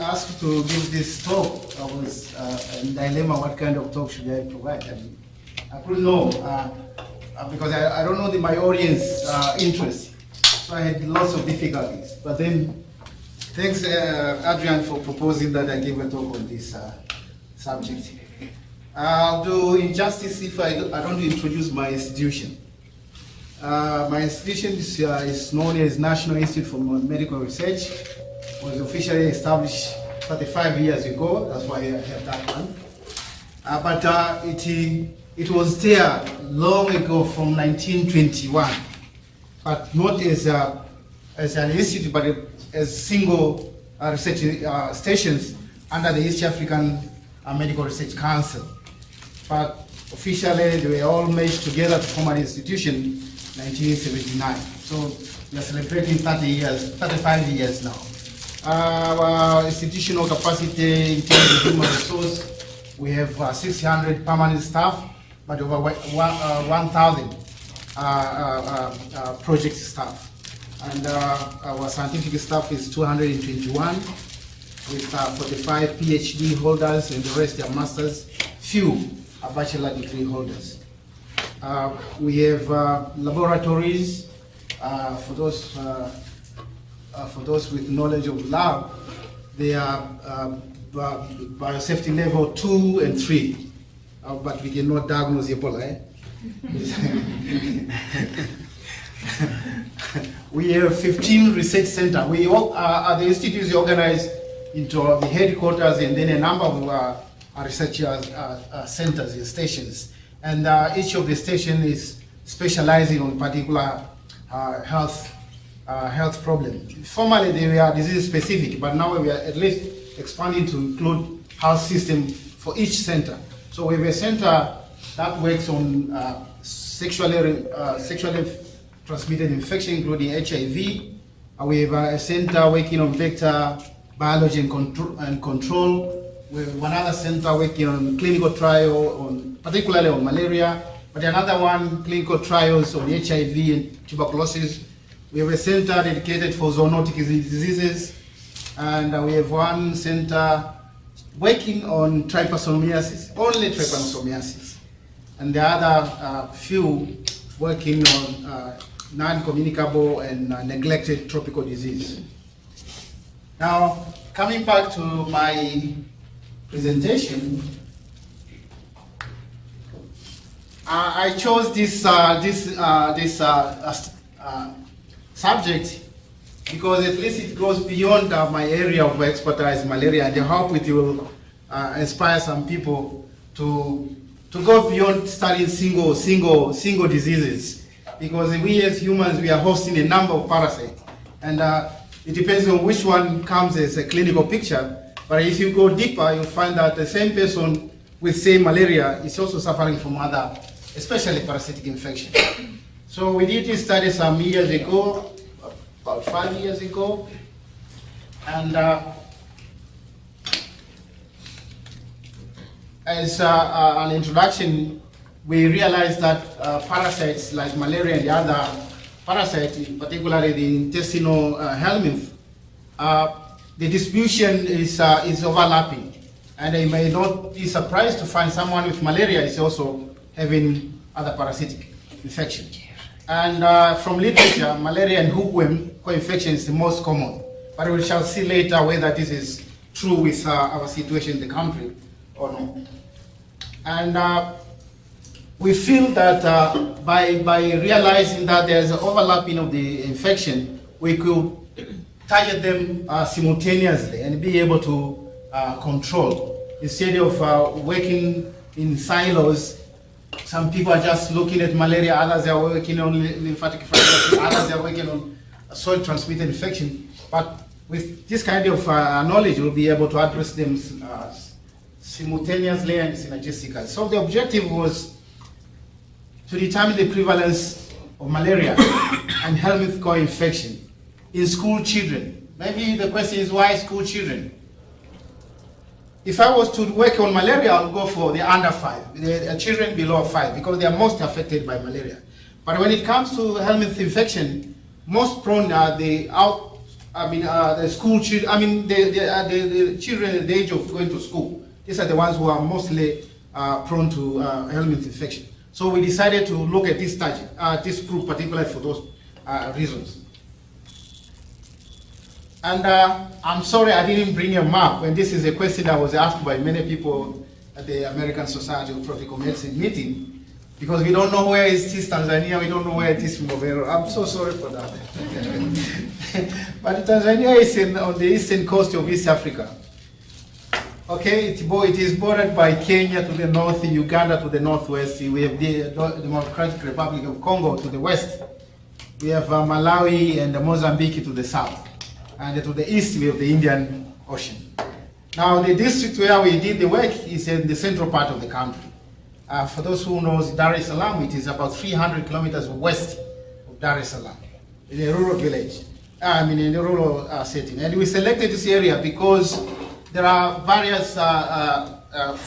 asked to give this talk, I was in dilemma what kind of talk should I provide. And I couldn't know because I don't know my audience interest. So I had lots of difficulties. But then, thanks Adrian for proposing that I give a talk on this subject. I'll do injustice if I don't introduce my institution. My institution is known as National Institute for Medical Research. It was officially established 35 years ago. That's why I have that one. But it was there long ago from 1921, but not as an institute, but as single research stations under the East African Medical Research Council. But officially, they were all merged together to form an institution in 1979. So we are celebrating 35 years now. Our institutional capacity in terms of human resource, we have 600 permanent staff, but over 1,000 project staff. And our scientific staff is 221, with 45 PhD holders, and the rest are masters, few are bachelor degree holders. We have laboratories for those with knowledge of lab. They are biosafety level 2 and 3, but we cannot diagnose Ebola. We have 15 research centers. We the institute is organized into the headquarters and then a number of research centers and stations. And each of the stations is specializing on particular health problem. Formerly they were disease specific, but now we are at least expanding to include health system for each center. So we have a center that works on sexually transmitted infection, including HIV. We have a center working on vector biology and control. We have another center working on clinical trial, particularly on malaria, but another one, clinical trials on HIV and tuberculosis. We have a center dedicated for zoonotic diseases, and we have one center working on trypanosomiasis, only trypanosomiasis, and the other few working on non-communicable and neglected tropical disease. Now, coming back to my presentation, I chose this subject because at least it goes beyond my area of expertise, malaria, and I hope it will inspire some people to go beyond studying single diseases, because we as humans, we are hosting a number of parasites, and it depends on which one comes as a clinical picture. But if you go deeper, you'll find that the same person with, say, malaria is also suffering from other, especially parasitic infection. So we did this study some years ago, about 5 years ago, and as an introduction, we realized that parasites like malaria and the other parasites, particularly the intestinal Helminth, the distribution is overlapping, and they may not be surprised to find someone with malaria is also having other parasitic infection. And from literature, malaria and hookworm coinfection is the most common, but we shall see later whether this is true with our situation in the country or not. And we feel that by realizing that there's an overlapping of the infection, we could target them simultaneously and be able to control. Instead of working in silos, some people are just looking at malaria, others are working on lymphatic fibrosis, others are working on soil transmitted infection. But with this kind of knowledge, we'll be able to address them simultaneously and synergistically. So the objective was to determine the prevalence of malaria and Helminth co-infection in school children. Maybe the question is, why school children? If I was to work on malaria, I'll go for the under 5, the children below 5, because they are most affected by malaria. But when it comes to Helminth infection, most prone are the the school children, the children at the age of going to school. These are the ones who are mostly prone to Helminth infection. So we decided to look at this study, this group particularly for those reasons. And I'm sorry I didn't bring a map, and this is a question that was asked by many people at the American Society of Tropical Medicine meeting, because we don't know where is this Tanzania, we don't know where it is Mboera. I'm so sorry for that. But Tanzania is on the eastern coast of East Africa. Okay, it is bordered by Kenya to the north, Uganda to the northwest. We have the Democratic Republic of Congo to the west. We have Malawi and Mozambique to the south. And to the east, we have the Indian Ocean. Now, the district where we did the work is in the central part of the country. For those who know Dar es Salaam, it is about 300 kilometers west of Dar es Salaam, in a rural village, in a rural setting. And we selected this area because there are various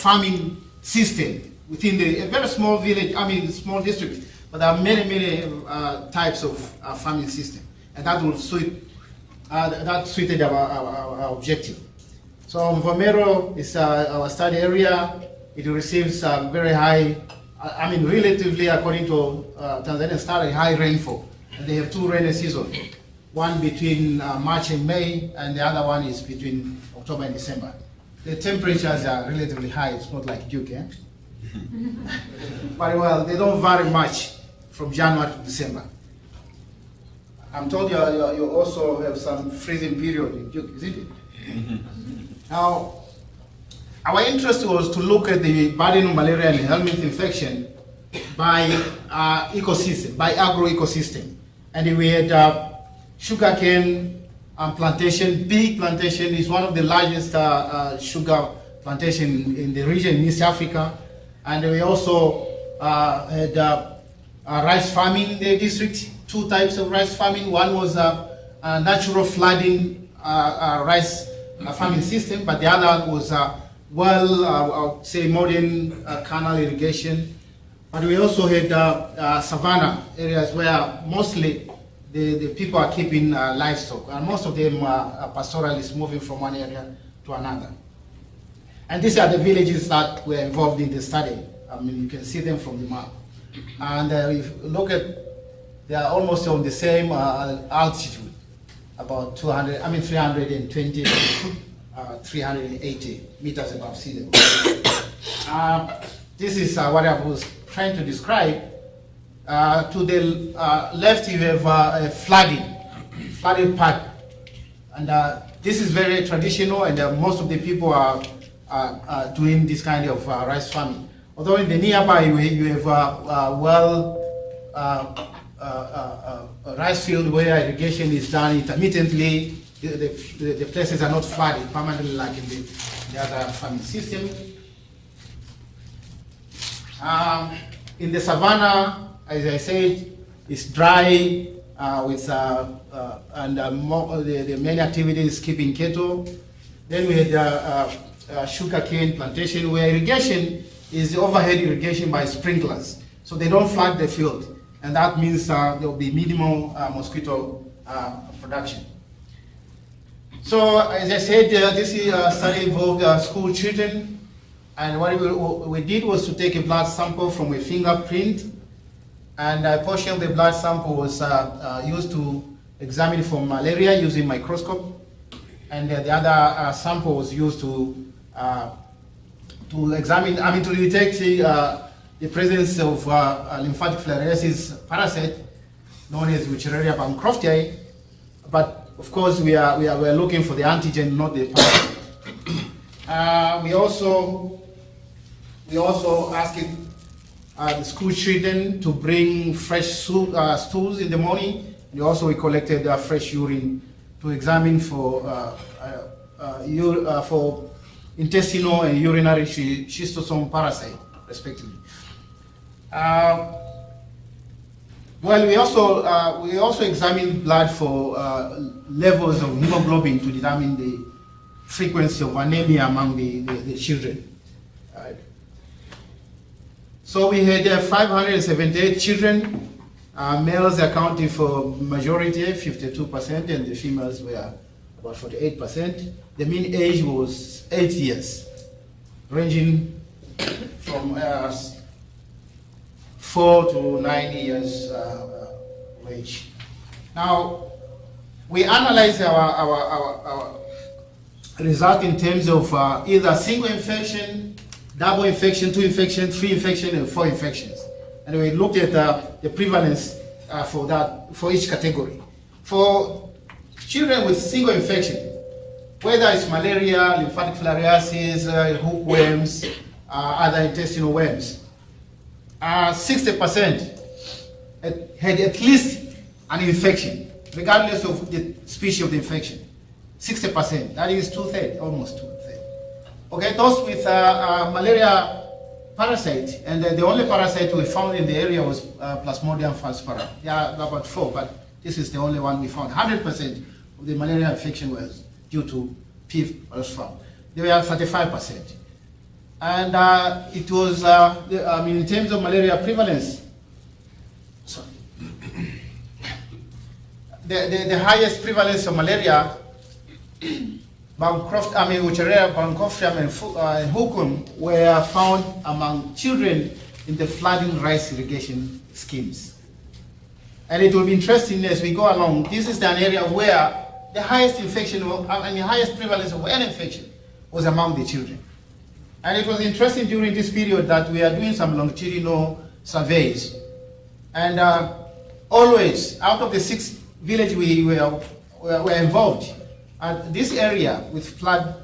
farming systems within a very small village, small district, but there are many types of farming system, and that will that suited our objective. So Mpwapwa is our study area. It receives very high, relatively according to Tanzania study, high rainfall. And they have two rainy seasons, one between March and May, and the other one is between October and December. The temperatures are relatively high. It's not like Duke, eh? But well, they don't vary much from January to December. I'm told you also have some freezing period in Duke, isn't it? Now, our interest was to look at the burden of malaria and Helminth infection by ecosystem, by agro-ecosystem. And we had sugarcane plantation. Big Plantation is one of the largest sugar plantation in the region in East Africa. And we also had rice farming in the district. Two types of rice farming. One was a natural flooding rice farming system, but the other was I would say modern canal irrigation. But we also had savanna areas where mostly the people are keeping livestock, and most of them are pastoralists moving from one area to another. And these are the villages that were involved in the study. You can see them from the map. And if you look at, they are almost on the same altitude, about 320 380 meters above sea level. This is what I was trying to describe. To the left, you have a flooded part. And this is very traditional, and most of the people are doing this kind of rice farming. Although in the nearby, you have rice field where irrigation is done intermittently. The places are not flooded permanently like in the other farming system. In the savanna, as I said, it's dry with the main activity is keeping cattle. Then we had sugarcane plantation where irrigation is overhead irrigation by sprinklers, so they don't flood the field, and that means there will be minimal mosquito production. So, as I said, this study involved school children, and what we did was to take a blood sample from a fingerprint, and a portion of the blood sample was used to examine for malaria using microscope, and the other sample was used to examine, to detect the presence of lymphatic filariasis parasite known as Wuchereria bancroftii, but of course, we are looking for the antigen, not the parasite. We also asked the school children to bring fresh stools in the morning. We collected fresh urine to examine for intestinal and urinary schistosome parasite, respectively. We also examined blood for levels of hemoglobin to determine the frequency of anemia among the children. So we had 578 children, Males accounting for majority, 52%, and the females were about 48%. The mean age was 8 years, ranging from 4 to 9 years range. Now, we analyze our result in terms of either single infection, double infection, 2 infections, 3 infections, and 4 infections. And we looked at the prevalence for each category. For children with single infection, whether it's malaria, lymphatic filariasis, hookworms, other intestinal worms, 60% had at least an infection, regardless of the species of the infection. 60%, that is 2/3, almost 2/3. Okay, those with malaria parasite, and the only parasite we found in the area was Plasmodium falciparum. Yeah, about 4, but this is the only one we found. 100% of the malaria infection was due to P. falciparum. They were 35%. And it was, in terms of malaria prevalence, sorry, the highest prevalence of malaria, Wucherea, Bancrofthium, and hookworm were found among children in the flooding rice irrigation schemes. And it will be interesting as we go along. This is an area where the highest infection, the highest prevalence of any infection was among the children. And it was interesting during this period that we are doing some longitudinal surveys. And always, out of the 6 villages we were involved, this area with flood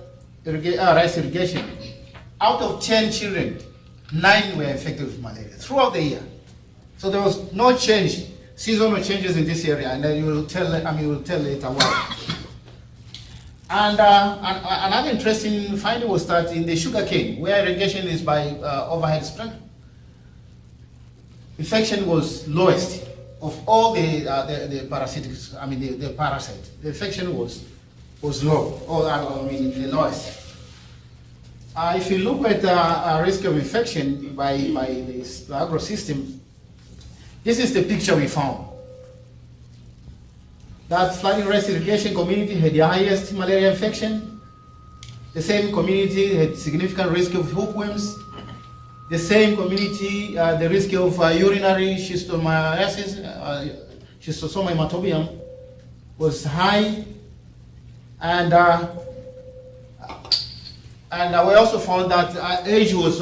rice irrigation, out of 10 children, 9 were infected with malaria throughout the year. So there was no change, seasonal changes in this area, and you will tell, we'll tell later why. And another interesting finding was that in the sugarcane, where irrigation is by overhead sprinkler, infection was lowest of all the parasitics. The parasite. The infection was low, the lowest. If you look at the risk of infection by the agro system, this is the picture we found. That flooding rice irrigation community had the highest malaria infection. The same community had significant risk of hookworms. The same community, the risk of urinary schistosomiasis, schistosoma hematobium, was high. And we also found that age was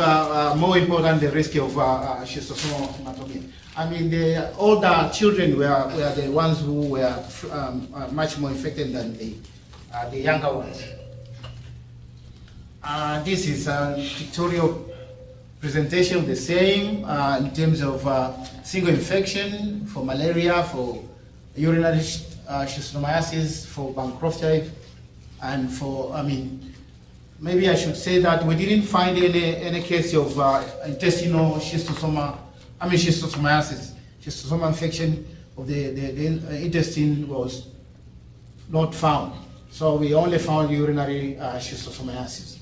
more important than the risk of schistosoma hematobium. The older children were the ones who were much more infected than the younger ones. This is a pictorial presentation of the same in terms of single infection for malaria, for urinary schistosomiasis, for Bancrofthium, and for, maybe I should say that we didn't find any case of intestinal schistosomiasis. Schistosoma infection of the intestine was not found. So we only found urinary schistosomiasis.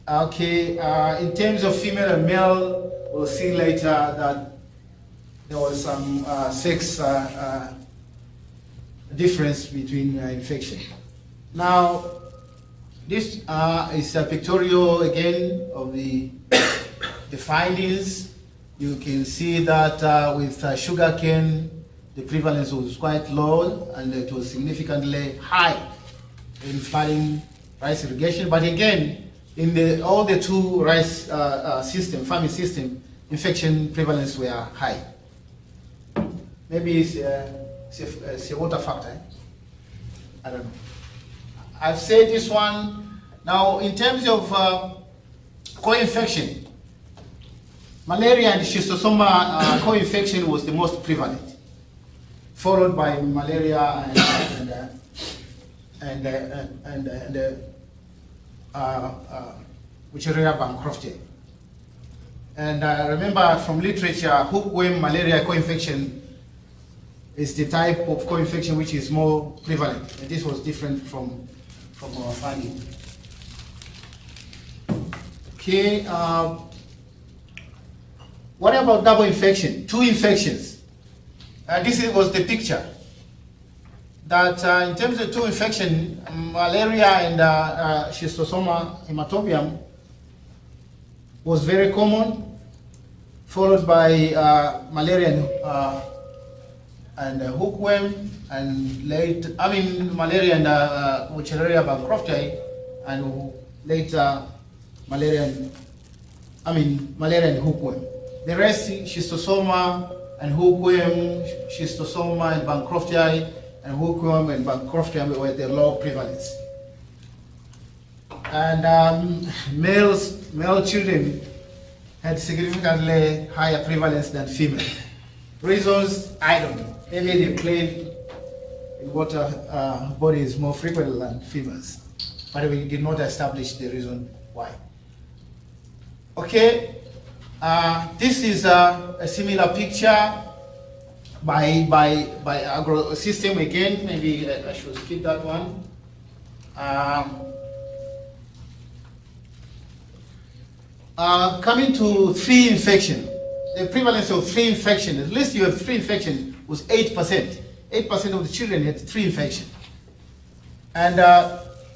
Okay, in terms of female and male, we'll see later that there was some sex difference between infection. Now, this is a pictorial again of the findings. You can see that with sugarcane, the prevalence was quite low and it was significantly high in flooding rice irrigation. But again, in all the 2 rice farming system, infection prevalence were high. Maybe it's a water factor. I don't know. I've said this one. Now, in terms of co-infection, malaria and schistosoma co-infection was the most prevalent, followed by malaria Wucherea Bancrofthium. And remember from literature, hookworm malaria co-infection is the type of co-infection which is more prevalent. And this was different from our finding. Okay, what about double infection? 2 infections. was the picture. That in terms of two infection, malaria and schistosoma hematobium was very common, followed by malaria and hookworm, and malaria and Wuchereria bancrofti, and later malaria and hookworm. The rest, schistosoma and hookworm, schistosoma and bancrofti, and hookworm and bancrofti were the low prevalence. And male children had significantly higher prevalence than female. Reasons, I don't know. Maybe they claim water bodies more frequent than females, but we did not establish the reason why. Okay, this is a similar picture by agro-system again. Maybe I should skip that one. Coming to three infection, the prevalence of three infection, at least you have three infection, was 8%. 8% of the children had three infection. And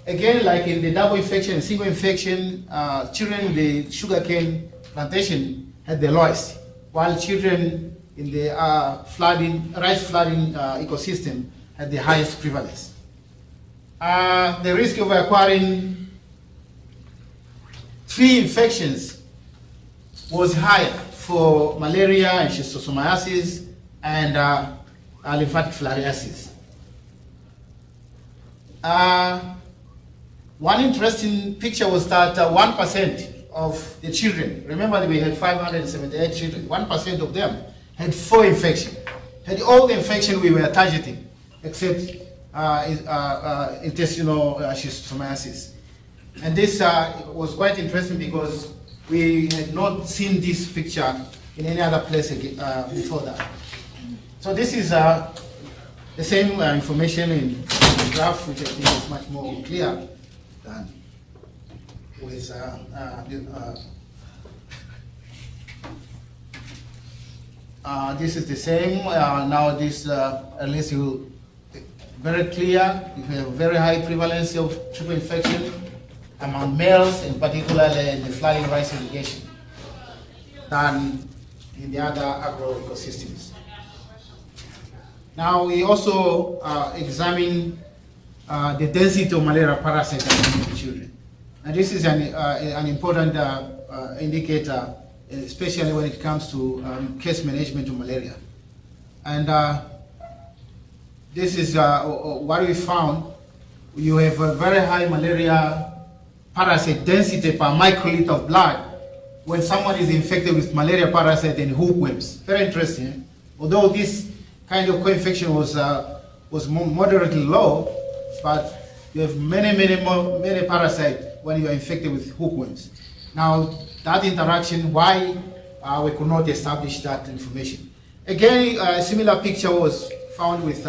again, like in the double infection and single infection, children in the sugarcane plantation had the lowest, while children in the rice flooding ecosystem had the highest prevalence. The risk of acquiring three infections was higher for malaria and schistosomiasis and lymphatic filariasis. One interesting picture was that 1% of the children, remember that we had 578 children, 1% of them had 4 infections, had all the infection we were targeting, except intestinal schistosomiasis. And this was quite interesting because we had not seen this picture in any other place before that. So this is the same information in the graph, which I think is much more clear than with this is the same. Now this, at least you very clear. You have very high prevalence of triple infection among males, and particularly in the flooding rice irrigation, than in the other agro-ecosystems. Now we also examine the density of malaria parasite in children. And this is an important indicator, especially when it comes to case management of malaria. And this is what we found. You have a very high malaria parasite density per microliter of blood when someone is infected with malaria parasite and hookworms. Very interesting. Although this kind of coinfection was moderately low, but you have many parasites when you are infected with hookworms. Now, that interaction, why we could not establish that information. Again, a similar picture was found with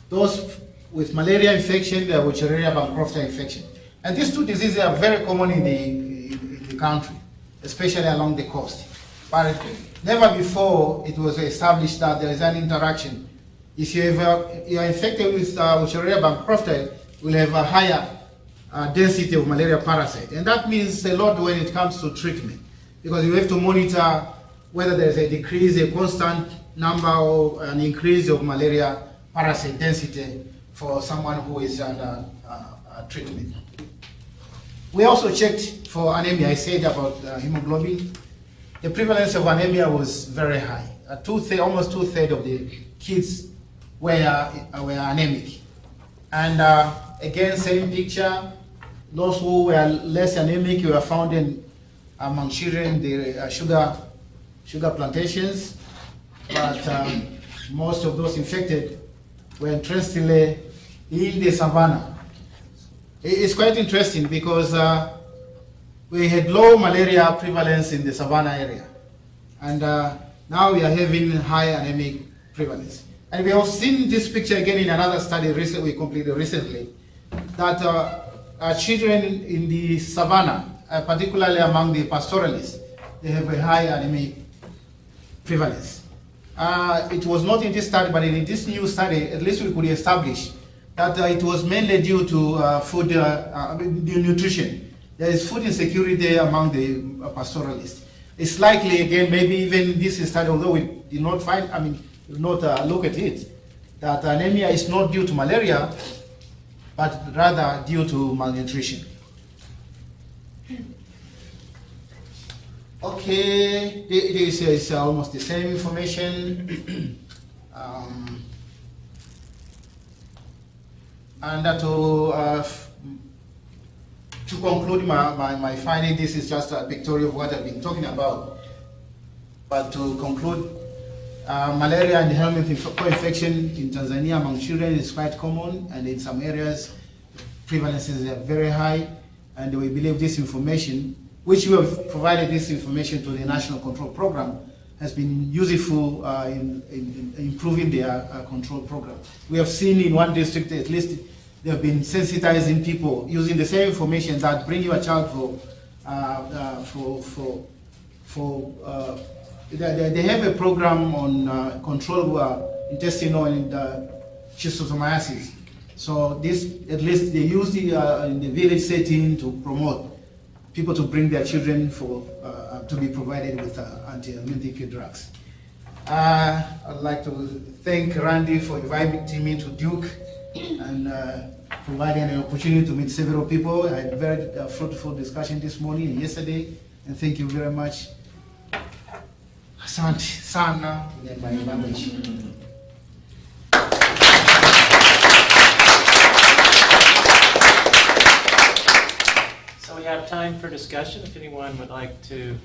those with malaria infection, the Wuchereria bancrofti infection. And these two diseases are very common in the country, especially along the coast. But never before it was established that there is an interaction. If you are infected with Wuchereria bancrofti, you will have a higher density of malaria parasite. And that means a lot when it comes to treatment, because you have to monitor whether there is a decrease, a constant number, or an increase of malaria parasite density for someone who is under treatment. We also checked for anemia. I said about hemoglobin. The prevalence of anemia was very high. Almost two-thirds of the kids were anemic. And again, same picture. Those who were less anemic were found among children the sugar plantations, but most of those infected were interestingly in the savannah. It's quite interesting because we had low malaria prevalence in the savannah area, and now we are having high anemic prevalence. And we have seen this picture again in another study we completed recently, that children in the savannah, particularly among the pastoralists, they have a high anemic prevalence. it was not in this study, but in this new study, at least we could establish that it was mainly due to food nutrition. There is food insecurity among the pastoralists. It's likely, again, maybe even this study, although we did not find, did not look at it, that anemia is not due to malaria, but rather due to malnutrition. Okay, this is almost the same information. And to conclude my finding, this is just a pictorial of what I've been talking about. But to conclude, malaria and Helminth co-infection in Tanzania among children is quite common, and in some areas, prevalences are very high, and we believe this information, which we have provided this information to the National Control Program, has been useful in improving their control program. We have seen in one district, at least, they have been sensitizing people using the same information that bring your child they have a program on control intestinal and schistosomiasis. So this, at least they use the in the village setting to promote people to bring their children to be provided with anti-helminthic drugs. I'd like to thank Randy for inviting me to Duke and providing an opportunity to meet several people. I had a very fruitful discussion this morning and yesterday, and thank you very much. Asante sana in my language. So we have time for discussion. If anyone would like to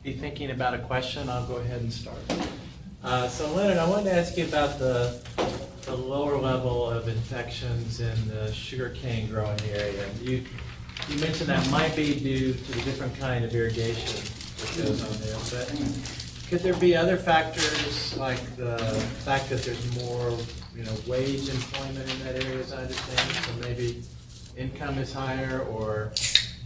be thinking about a question, I'll go ahead and start. So Loenard, I wanted to ask you about the lower level of infections in the sugarcane growing area. You mentioned that might be due to the different kind of irrigation that goes on there, but could there be other factors like the fact that there's more, wage employment in that area, as I understand it, so maybe income is higher, or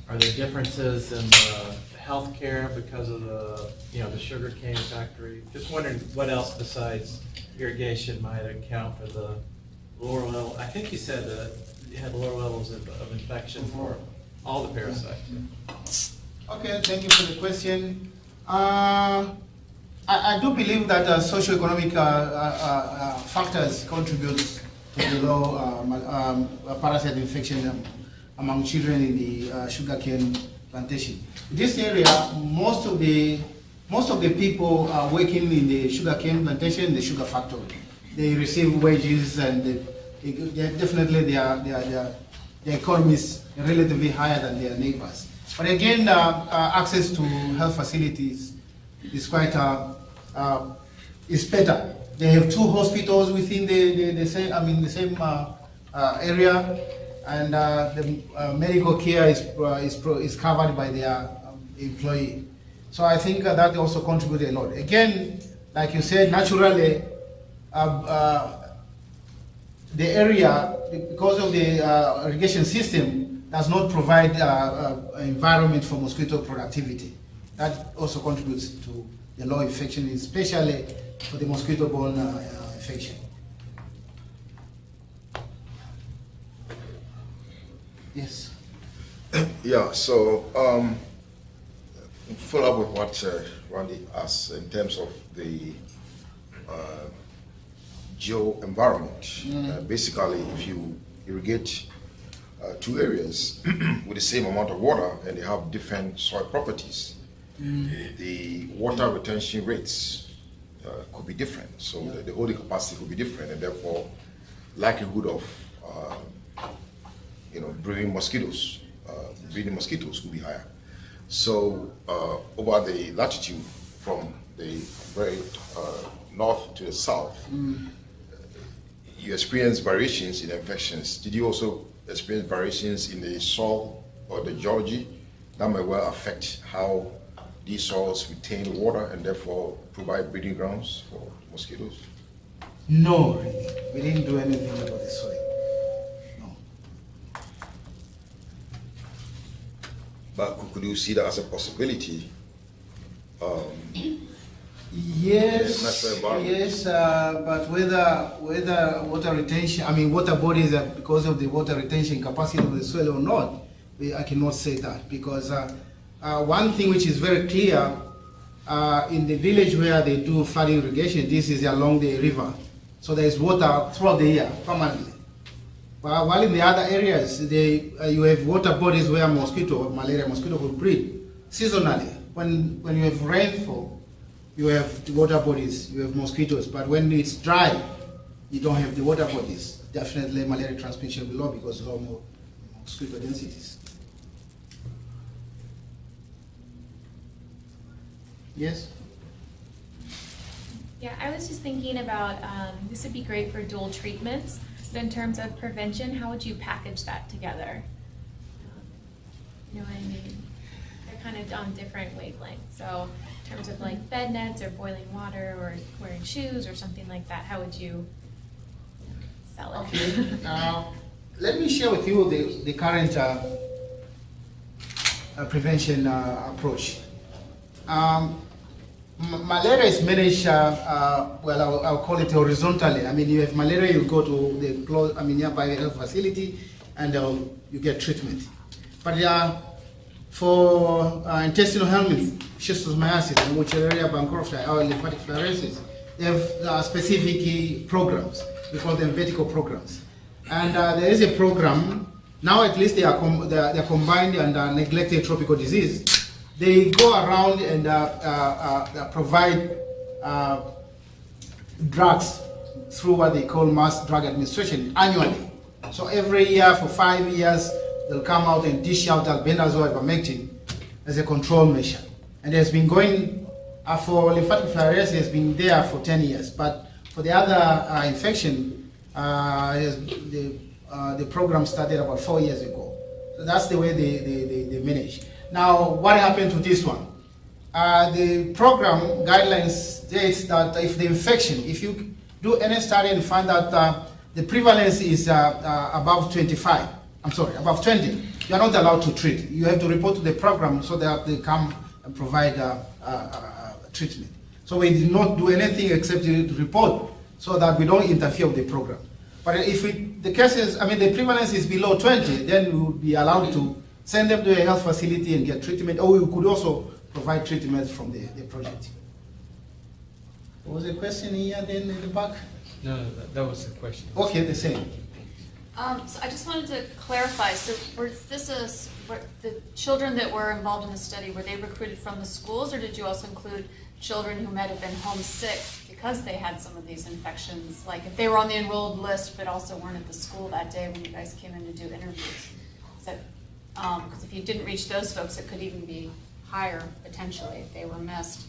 are there differences in the health care because of the sugarcane factory? Just wondering what else besides irrigation might account for the lower level. I think you said that you had lower levels of infection for all the parasites. Okay, thank you for the question. I do believe that socioeconomic factors contribute to the low parasite infection among children in the sugarcane plantation. In this area, most of the people are working in the sugarcane plantation, the sugar factory. They receive wages, and definitely their economy is relatively higher than their neighbors. But again, access to health facilities is quite is better. They have 2 hospitals within the same area, and the medical care is covered by their employee. So I think that also contributes a lot. Again, like you said, naturally, the area, because of the irrigation system, does not provide environment for mosquito productivity. That also contributes to the low infection, especially for the mosquito-borne infection. Yes. Yeah, so follow up with what Randy asked in terms of the geo-environment. Basically, if you irrigate 2 areas with the same amount of water and they have different soil properties, the water retention rates could be different. So the holding capacity could be different, and therefore likelihood of breeding mosquitoes could be higher. So over the latitude from the very north to the south, you experience variations in infections. Did you also experience variations in the soil or the geology that may well affect how these soils retain water and therefore provide breeding grounds for mosquitoes? No, really. We didn't do anything about the soil. No. But could you see that as a possibility? Yes. natural environment. Yes, but whether water retention, water bodies are because of the water retention capacity of the soil or not, I cannot say that, because one thing which is very clear, in the village where they do flood irrigation, this is along the river, so there is water throughout the year permanently. But while in the other areas, you have water bodies where malaria mosquito will breed seasonally. When you have rainfall, you have the water bodies, you have mosquitoes. But when it's dry, you don't have the water bodies. Definitely malaria transmission will be low because of low mosquito densities. Yes? Yeah, I was just thinking about, this would be great for dual treatments, but in terms of prevention, how would you package that together? You know what I mean? They're kind of on different wavelengths. So in terms of like bed nets or boiling water or wearing shoes or something like that, how would you sell it? Okay. Let me share with you the current prevention approach. Malaria is managed, I'll call it horizontally. You have malaria, you go to the nearby health facility and you get treatment. But for intestinal helminth, schistosomiasis, Mpwapwa, bankruptcy, or lymphatic filariasis, they have specific programs. We call them vertical programs. And there is a program, now at least they are combined and neglected tropical disease. They go around and provide drugs through what they call mass drug administration annually. So every year for 5 years, they'll come out and dish out albendazole, ivermectin as a control measure. And it has been going, for lymphatic filariasis, it has been there for 10 years. But for the other infection, the program started about 4 years ago. So that's the way they manage. Now, what happened to this one? The program guidelines states that if the infection, if you do any study and find that the prevalence is above 25, above 20, you are not allowed to treat. You have to report to the program so that they come and provide treatment. So we did not do anything except to report so that we don't interfere with the program. But if the prevalence is below 20, then we would be allowed to send them to a health facility and get treatment, or we could also provide treatment from the project. There was a question here then in the back? No, that was the question. Okay, the same. So I just wanted to clarify, so were the children that were involved in the study, were they recruited from the schools, or did you also include children who might have been homesick because they had some of these infections, like if they were on the enrolled list but also weren't at the school that day when you guys came in to do interviews? Because if you didn't reach those folks, it could even be higher potentially if they were missed.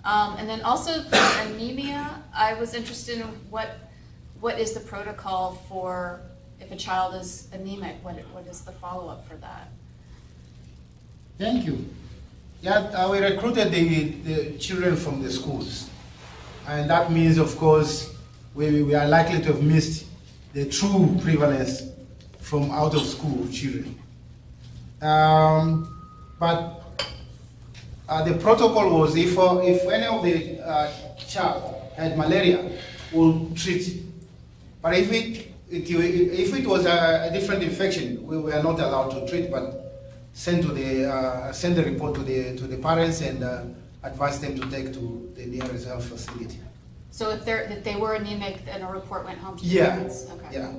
And then also for anemia, I was interested in what is the protocol for if a child is anemic, what is the follow-up for that? Thank you. Yeah, we recruited the children from the schools. And that means, of course, we are likely to have missed the true prevalence from out-of-school children. But the protocol was if any of the child had malaria, we'll treat. But if it was a different infection, we were not allowed to treat, but send the report to the parents and advise them to take to the nearest health facility. So if they were anemic, then a report went home to the Yeah. parents? Okay. Yeah.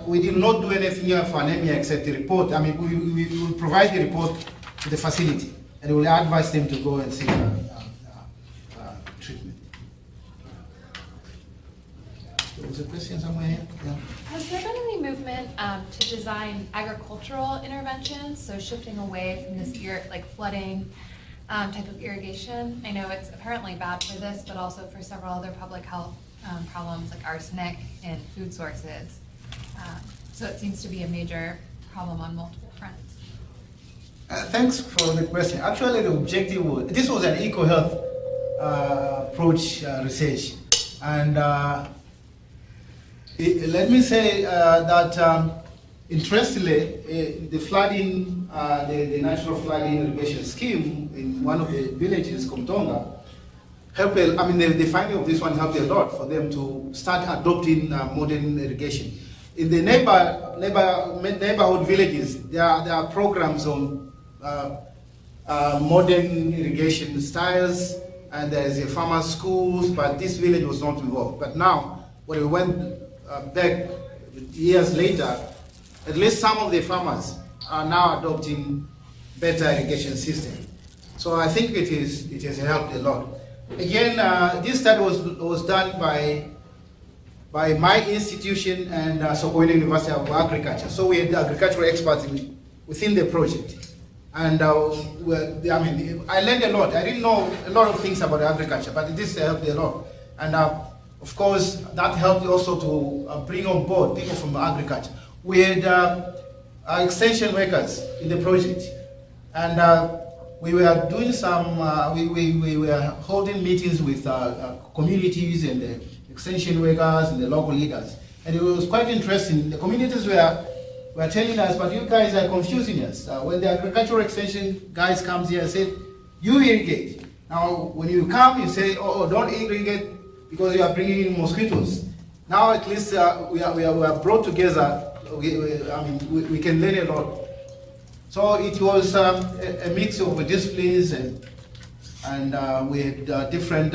We did not do anything for anemia except the report. We will provide the report to the facility and we will advise them to go and seek treatment. There was a question somewhere here? Yeah. Has there been any movement to design agricultural interventions, so shifting away from this flooding type of irrigation? I know it's apparently bad for this, but also for several other public health problems like arsenic and food sources. So it seems to be a major problem on multiple fronts. Thanks for the question. Actually, the objective was, this was an eco-health approach research. And let me say that interestingly, the flooding, the natural flooding irrigation scheme in one of the villages, Komtonga, the finding of this one helped a lot for them to start adopting modern irrigation. In the neighborhood villages, there are programs on modern irrigation styles, and there is a farmer schools, but this village was not involved. But now, when we went back years later, at least some of the farmers are now adopting better irrigation system. So I think it has helped a lot. Again, this study was done by my institution and Sokoine University of Agriculture. So we had agricultural experts within the project. And I learned a lot. I didn't know a lot of things about agriculture, but this helped a lot. And of course, that helped also to bring on board people from agriculture. We had extension workers in the project. And we were doing some, we were holding meetings with communities and the extension workers and the local leaders. And it was quite interesting. The communities were telling us, but you guys are confusing us. When the agricultural extension guys comes here and say, you irrigate. Now, when you come, you say, oh, don't irrigate because you are bringing in mosquitoes. Now, at least we are brought together. We can learn a lot. So it was a mix of disciplines, and we had different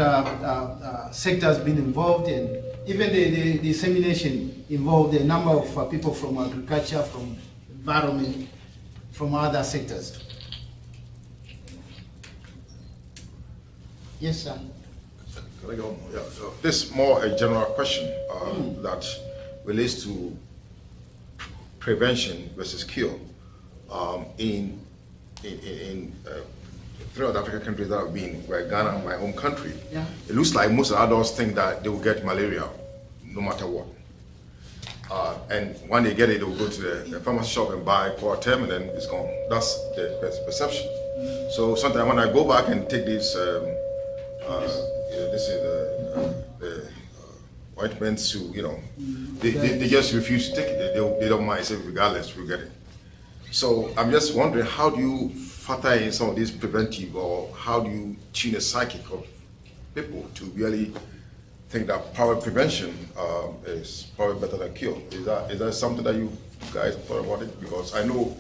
sectors being involved, and even the dissemination involved a number of people from agriculture, from environment, from other sectors. Yes, sir. Can I go? Yeah. So this is more a general question that relates to prevention versus cure. In throughout African countries that I've been, where Ghana, my home country, yeah, it looks like most adults think that they will get malaria no matter what. And when they get it, they will go to the pharmacy shop and buy Coartem, and then it's gone. That's the perception. So sometimes when I go back and take this, this is the ointments to, they just refuse to take it. They don't mind, say regardless, we'll get it. So I'm just wondering, how do you factor in some of these preventive, or how do you tune the psychic of people to really think that power prevention is probably better than cure? Is that something that you guys thought about it? Because I know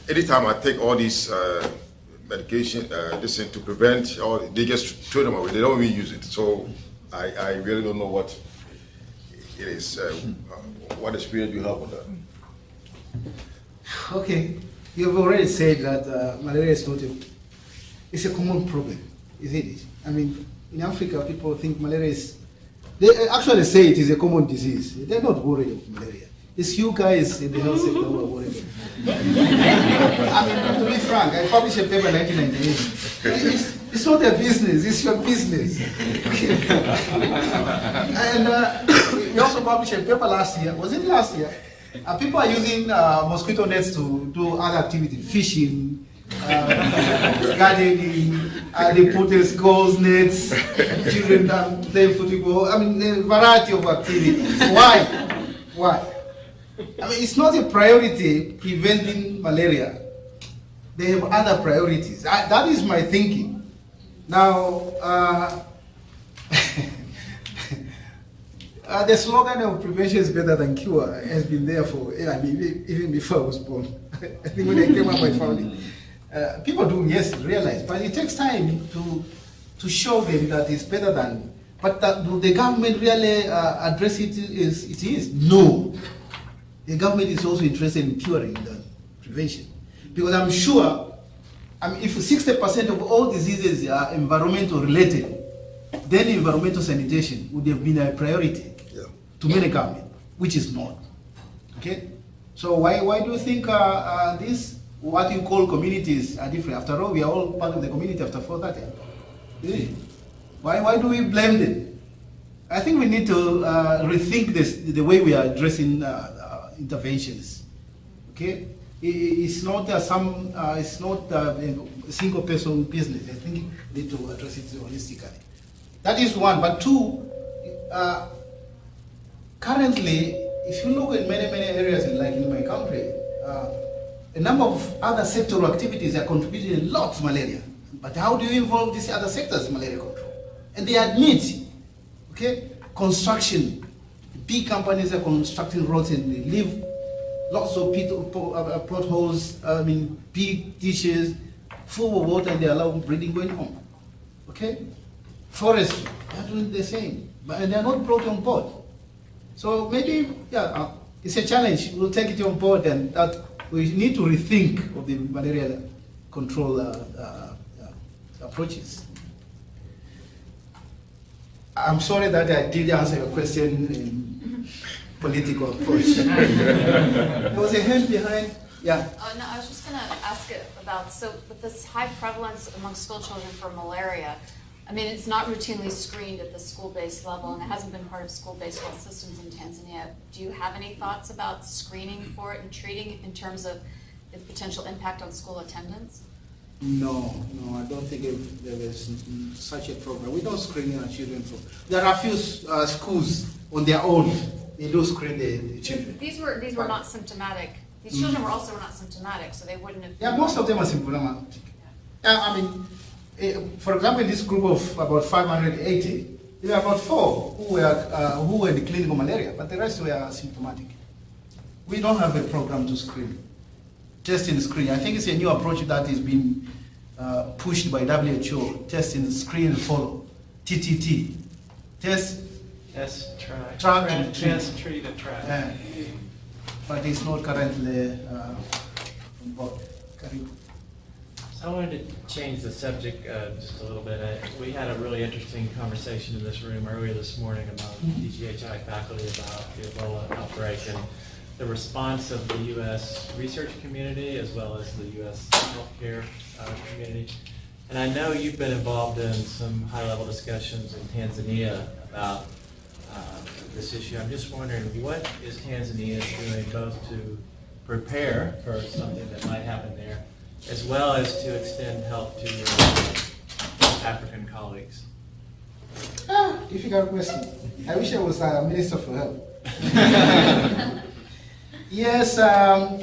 anytime I take all these medication, this thing to prevent, or they just throw them away. They don't even use it. So I really don't know what it is. What experience do you have with that? Okay, you've already said that malaria is not it's a common problem, isn't it? I mean, in Africa, people think malaria is, they actually say it is a common disease. They're not worried about malaria. It's you guys in the health sector who are worried. I mean, to be frank, I published a paper in 1998. It's not their business, it's your business. And we also published a paper last year. Was it last year? People are using mosquito nets to do other activities, fishing, gardening, they put skulls nets, children play football. I mean, a variety of activities. Why? I mean, it's not a priority preventing malaria. They have other priorities. That is my thinking. Now, the slogan of prevention is better than cure has been there for, even before I was born. I think when I came up, I found it. People do, yes, realize, but it takes time to show them that it's better than. But do the government really address it? It is? No. The government is also interested in curing the prevention. Because I'm sure, if 60% of all diseases are environmental related, then environmental sanitation would have been a priority to many governments, which is not. Okay? So why do you think this, what you call communities, are different? After all, we are all part of the community after 430. Really? Why do we blame them? I think we need to rethink the way we are addressing interventions. Okay? It's not it's not a single person business. I think we need to address it holistically. That is one. But two, currently, if you look at many areas like in my country, a number of other sectoral activities are contributing a lot to malaria. But how do you involve these other sectors in malaria control? And they admit, okay, construction, big companies are constructing roads and they leave lots of potholes, big ditches, full of water, and they allow breeding going on. Okay? Forestry, they're doing the same, and they're not brought on board. So maybe, it's a challenge. We'll take it on board, and that we need to rethink of the malaria control approaches. I'm sorry that I did answer your question in political approach. There was a hand behind. Yeah. No, I was just going to ask it about, so with this high prevalence among school children for malaria, I mean, it's not routinely screened at the school-based level, and it hasn't been part of school-based health systems in Tanzania. Do you have any thoughts about screening for it and treating it in terms of the potential impact on school attendance? No, I don't think there is such a program. We don't screen our children for. There are a few schools on their own. They do screen the children. These were not symptomatic. These children were also not symptomatic, so they wouldn't have. Yeah, most of them are symptomatic. For example, in this group of about 580, there were about 4 who were the clinical malaria, but the rest were symptomatic. We don't have a program to screen. Test and screen. I think it's a new approach that is being pushed by WHO. Test and screen and follow. TTT. Test, track and treat. Test, treat, and track. But it's not currently on board. I wanted to change the subject just a little bit. We had a really interesting conversation in this room earlier this morning about DGHI faculty about the Ebola outbreak and the response of the U.S. research community as well as the U.S. healthcare community. And I know you've been involved in some high-level discussions in Tanzania about this issue. I'm just wondering, what is Tanzania doing both to prepare for something that might happen there, as well as to extend help to your African colleagues? Difficult question. I wish I was a minister for help. Yes, I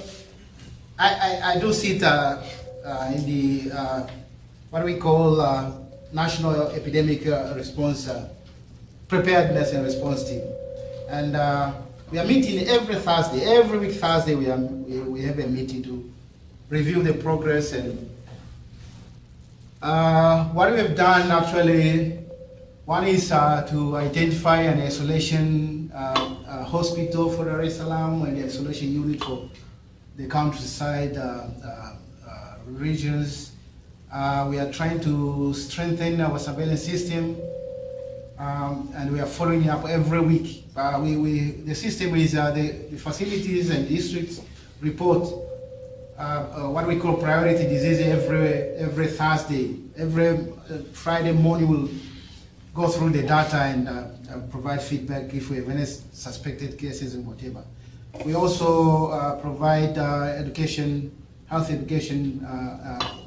do sit in the what we call National Epidemic Response Preparedness and Response Team, and we are meeting every Thursday. Every week Thursday we have a meeting to review the progress and what we have done. Actually, one is to identify an isolation hospital for Dar es Salaam and the isolation unit for the countryside regions. We are trying to strengthen our surveillance system, and we are following up every week. The system is the facilities and districts report what we call priority disease every Thursday. Every Friday morning we'll go through the data and provide feedback if we have any suspected cases and whatever. We also provide health education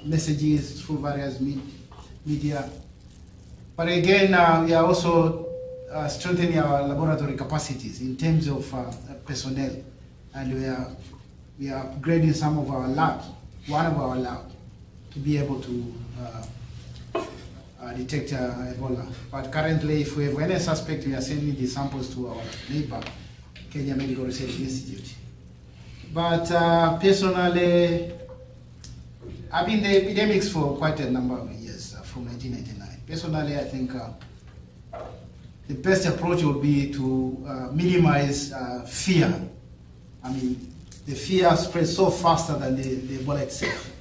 messages through various media. But again, we are also strengthening our laboratory capacities in terms of personnel, and we are upgrading some of our labs, one of our labs, to be able to detect Ebola. But currently, if we have any suspect, we are sending the samples to our neighbor, Kenya Medical Research Institute. But personally, I've been in the epidemics for quite a number of years, from 1999. Personally, I think the best approach would be to minimize fear. I mean, the fear spreads so faster than the Ebola itself.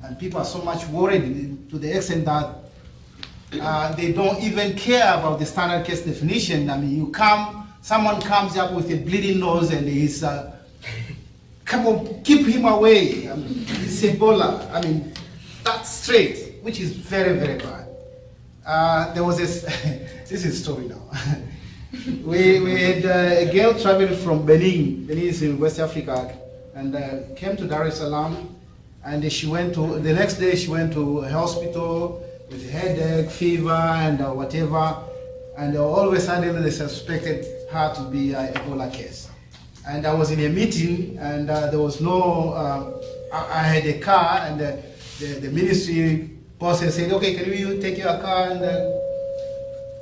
And people are so much worried to the extent that they don't even care about the standard case definition. I mean, someone comes up with a bleeding nose and he's, come on, keep him away. I mean, it's Ebola. I mean, that's straight, which is very, very bad. There was this, this is a story now. we had a girl traveling from Benin is in West Africa, and came to Dar es Salaam, and the next day she went to a hospital with headache, fever, and whatever, and all of a sudden they suspected her to be an Ebola case. And I was in a meeting, and there was no, I had a car, and the ministry boss said, okay, can you take your car and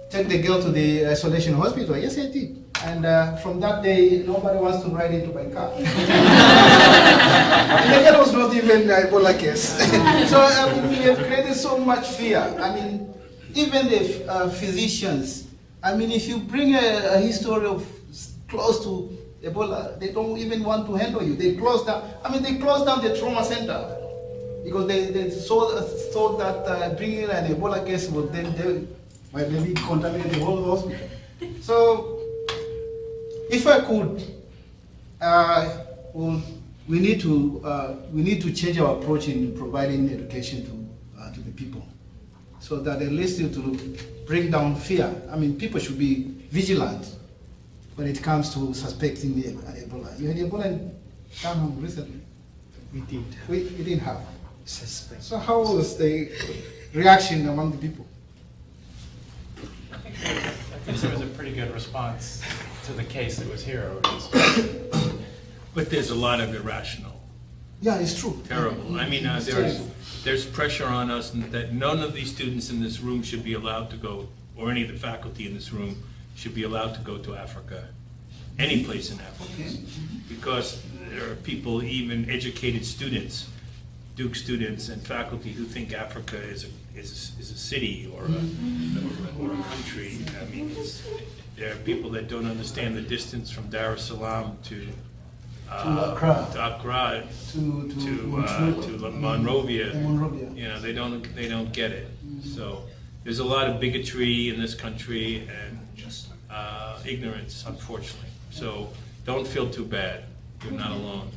take the girl to the isolation hospital. Yes, I did. And from that day, nobody wants to ride into my car. And the girl was not even an Ebola case. So we have created so much fear. I mean, even the physicians, I mean, if you bring a history of close to Ebola, they don't even want to handle you. They closed down. I mean, they closed down the trauma center because they thought that bringing an Ebola case would then they might maybe contaminate the whole hospital. So, if I could, we need to change our approach in providing education to the people, so that at least to bring down fear. I mean, people should be vigilant when it comes to suspecting the Ebola. You had Ebola in Ghana recently? We did. We didn't have. Suspect. So how was the reaction among the people? I think there was a pretty good response to the case that was here already. But there's a lot of irrational, Yeah, it's true. terrible. I mean, It's terrible. there's pressure on us that none of these students in this room should be allowed to go, or any of the faculty in this room should be allowed to go to Africa, any place in Africa. Because there are people, even educated students, Duke students and faculty who think Africa is a city or a country. I mean, there are people that don't understand the distance from Dar es Salaam to Accra. to to Monrovia. Monrovia. You know, they don't get it. So there's a lot of bigotry in this country and ignorance, unfortunately. So don't feel too bad. You're not alone.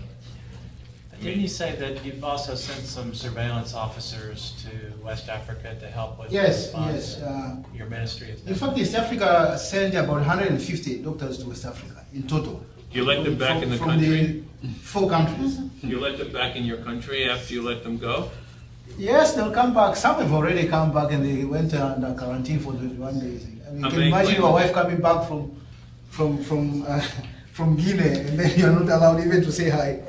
Didn't you say that you've also sent some surveillance officers to West Africa to help with the Yes, response? yes. Your ministry has In done. fact, East Africa sent about 150 doctors to West Africa in total. You let them back in the From country? the 4 countries. You let them back in your country after you let them go? Yes, they'll come back. Some have already come back and they went under quarantine for 21 days. I mean, you can imagine your wife coming back from Guinea and then you're not allowed even to say hi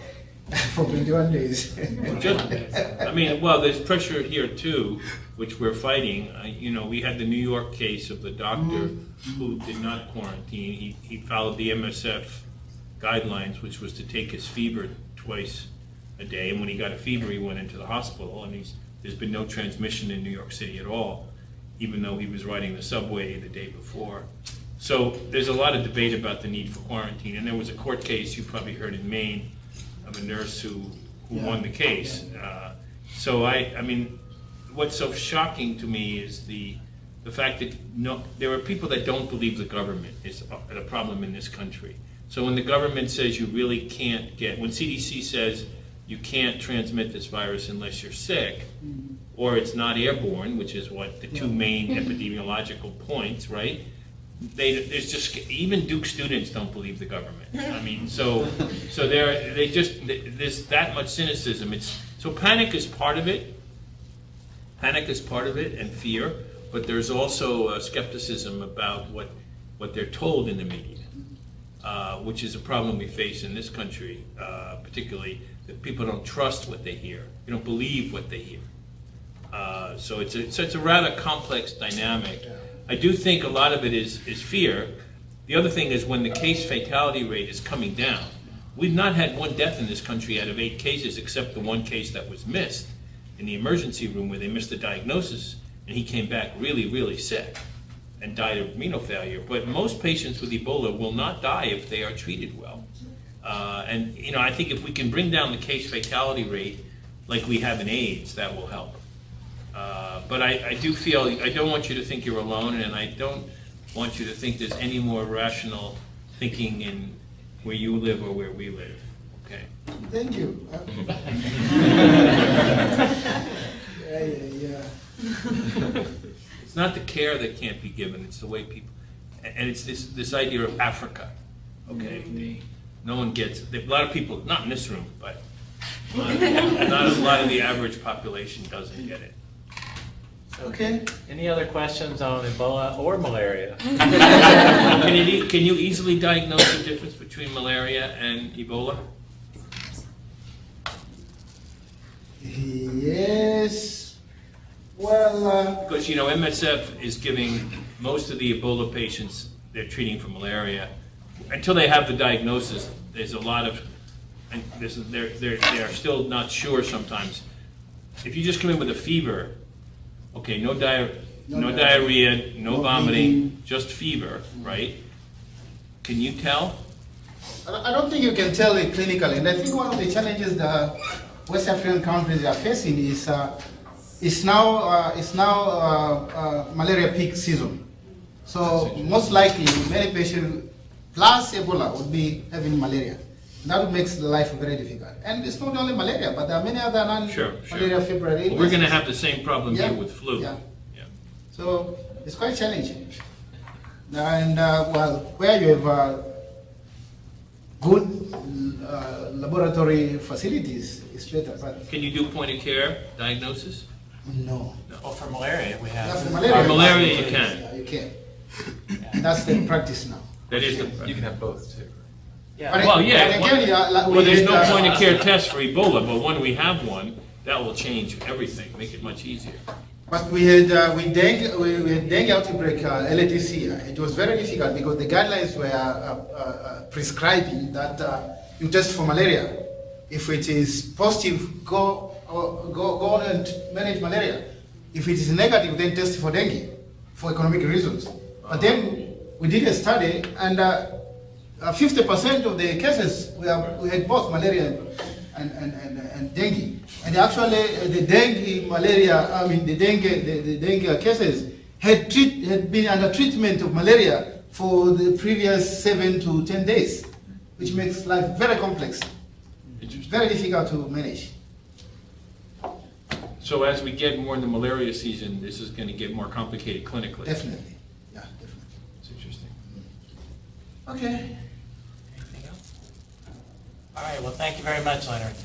for 21 days. I mean, well, there's pressure here too, which we're fighting. You know, we had the New York case of the doctor who did not quarantine. He followed the MSF guidelines, which was to take his fever twice a day. And when he got a fever, he went into the hospital. And there's been no transmission in New York City at all, even though he was riding the subway the day before. So there's a lot of debate about the need for quarantine. And there was a court case you probably heard in Maine of a nurse who won the case. So I mean, what's so shocking to me is the fact that there are people that don't believe the government is a problem in this country. So when the government says you really can't when CDC says you can't transmit this virus unless you're sick, or it's not airborne, which is what the two main epidemiological points, right? There's just, even Duke students don't believe the government. I mean, so there's that much cynicism. So panic is part of it. Panic is part of it, and fear, but there's also skepticism about what they're told in the media, which is a problem we face in this country, particularly that people don't trust what they hear. They don't believe what they hear. So it's a rather complex dynamic. I do think a lot of it is fear. The other thing is when the case fatality rate is coming down. We've not had one death in this country out of 8 cases, except the one case that was missed in the emergency room where they missed the diagnosis, and he came back really, really sick and died of renal failure. But most patients with Ebola will not die if they are treated well. And you know, I think if we can bring down the case fatality rate like we have in AIDS, that will help. But I do feel, I don't want you to think you're alone, and I don't want you to think there's any more rational thinking in where you live or where we live, okay? Thank you. Yeah. It's not the care that can't be given, it's the way people, and it's this idea of Africa, okay? No one gets, a lot of people, not in this room, but not a lot of the average population doesn't get it. Okay. Any other questions on Ebola or malaria? Can you easily diagnose the difference between malaria and Ebola? Yes. Well, Because, you know, MSF is giving most of the Ebola patients they're treating for malaria, until they have the diagnosis, there's a lot of, and they're still not sure sometimes. If you just come in with a fever, okay, no diarrhea, no vomiting, just fever, right? Can you tell? I don't think you can tell it clinically, and I think one of the challenges the West African countries are facing is it's now malaria peak season. So most likely, many patients plus Ebola would be having malaria. That makes the life very difficult. And it's not only malaria, but there are many other non-malaria febrile illnesses. Well, we're going to have the same problem here with flu. Yeah. So it's quite challenging. And well, where you have good laboratory facilities, it's better. But Can you do point of care diagnosis? no. Well, for malaria, we Yeah, have. for malaria, For malaria, you can. Yeah, you can. That's the practice now. That is the. You can have both too. Yeah. But Well, yeah. but again, Well, there's no point of care test for Ebola, but when we have one, that will change everything, make it much easier. But we had dengue outbreak LATC. It was very difficult because the guidelines were prescribing that you test for malaria. If it is positive, go on and manage malaria. If it is negative, then test for dengue for economic reasons. But then we did a study, and 50% of the cases we had both malaria and dengue. And actually, the dengue malaria, the dengue cases had been under treatment of malaria for the previous 7 to 10 days, which makes life very complex. It's very difficult to manage. So as we get more in the malaria season, this is going to get more complicated clinically. Definitely, yeah, definitely. It's interesting. Okay. Anything else? All right, well, thank you very much, Leonard.